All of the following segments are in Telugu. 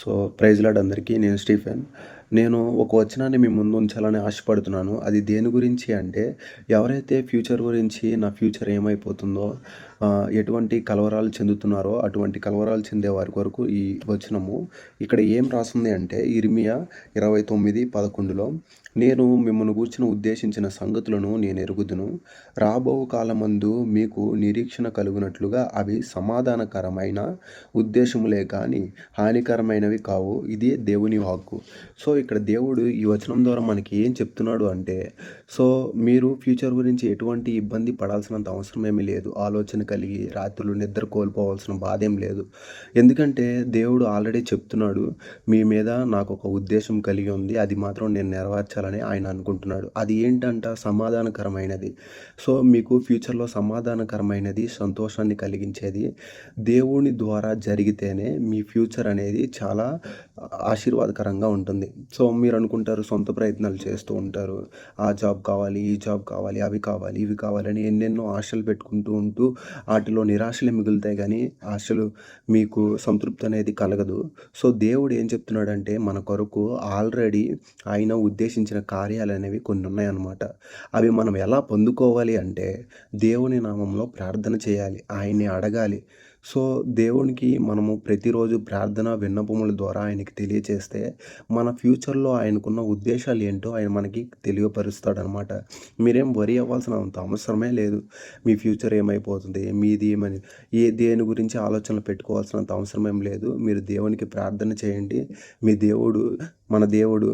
సో, ప్రైజ్ లార్డ్ అందరికీ. నేను స్టీఫెన్. నేను ఒక వచనాన్ని మీ ముందు ఉంచాలని ఆశపడుతున్నాను. అది దేని గురించి అంటే, ఎవరైతే ఫ్యూచర్ గురించి నా ఫ్యూచర్ ఏమైపోతుందో, ఎటువంటి కలవరాలు చెందుతున్నారో, అటువంటి కలవరాలు చెందే వారి కొరకు ఈ వచనము. ఇక్కడ ఏం రాసుంది అంటే, ఇర్మియా 29:11లో నేను మిమ్మల్ని గూర్చిన ఉద్దేశించిన సంగతులను నేను ఎరుగుదును. రాబో కాలమందు మీకు నిరీక్షణ కలుగునట్లుగా అవి సమాధానకరమైన ఉద్దేశములే కానీ హానికరమైనవి కావు. ఇదే దేవుని వాక్కు. సో, ఇక్కడ దేవుడు ఈ వచనం ద్వారా మనకి ఏం చెప్తున్నాడు అంటే, సో మీరు ఫ్యూచర్ గురించి ఎటువంటి ఇబ్బంది పడాల్సినంత అవసరం ఏమీ లేదు. ఆలోచన కలిగి రాత్రులు నిద్ర కోల్పోవాల్సిన బాధేం లేదు. ఎందుకంటే దేవుడు ఆల్రెడీ చెప్తున్నాడు. మీ మీద నాకొక ఉద్దేశం కలిగి ఉంది. అది మాత్రం నేను నెరవేర్చాలని ఆయన అనుకుంటున్నాడు. అది ఏంటంట? సమాధానకరమైనది. సో, మీకు ఫ్యూచర్‌లో సమాధానకరమైనది, సంతోషాన్ని కలిగించేది దేవుని ద్వారా జరిగితేనే మీ ఫ్యూచర్ అనేది చాలా ఆశీర్వాదకరంగా ఉంటుంది. సో, మీరనుకుంటారు సొంత ప్రయత్నాలు చేస్తూ ఉంటారు. ఆ జాబ్ కావాలి, ఈ జాబ్ కావాలి, అవి కావాలి, ఇవి కావాలని ఎన్నెన్నో ఆశలు పెట్టుకుంటూ ఉంటూ ఆటిలో నిరాశలే మిగులుతాయి గానీ, ఆశలు మీకు సంతృప్తి అనేది కలగదు. సో, దేవుడు ఏం చెప్తున్నాడంటే మన కొరకు ఆల్రెడీ ఆయన ఉద్దేశించిన కార్యాలనేవి కొన్ని ఉన్నాయన్నమాట. అవి మనం ఎలా పొందుకోవాలి అంటే, దేవుని నామంలో ప్రార్థన చేయాలి. ఆయన్ని అడగాలి. సో, దేవునికి మనము ప్రతిరోజు ప్రార్థన, విన్నపముల ద్వారా ఆయనకి తెలియచేస్తే, మన ఫ్యూచర్‌లో ఆయనకున్న ఉద్దేశాలు ఏంటో ఆయన మనకి తెలియపరుస్తాడనమాట. మీరేం వరీ అవ్వాల్సినంత అవసరమే లేదు. మీ ఫ్యూచర్ ఏమైపోతుంది? మీది ఏమని దేని గురించి ఆలోచనలు పెట్టుకోవాల్సినంత అవసరం ఏం లేదు. మీరు దేవునికి ప్రార్థన చేయండి. మీ దేవుడు మన దేవుడు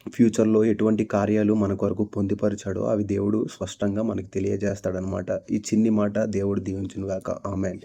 ఫ్యూచర్‌లో ఎటువంటి కార్యాలు మన కొరకు పొందుపరిచాడో అవి దేవుడు స్పష్టంగా మనకు తెలియజేస్తాడనమాట. ఈ చిన్ని మాట దేవుడు దీవించును గాక. ఆమేన్.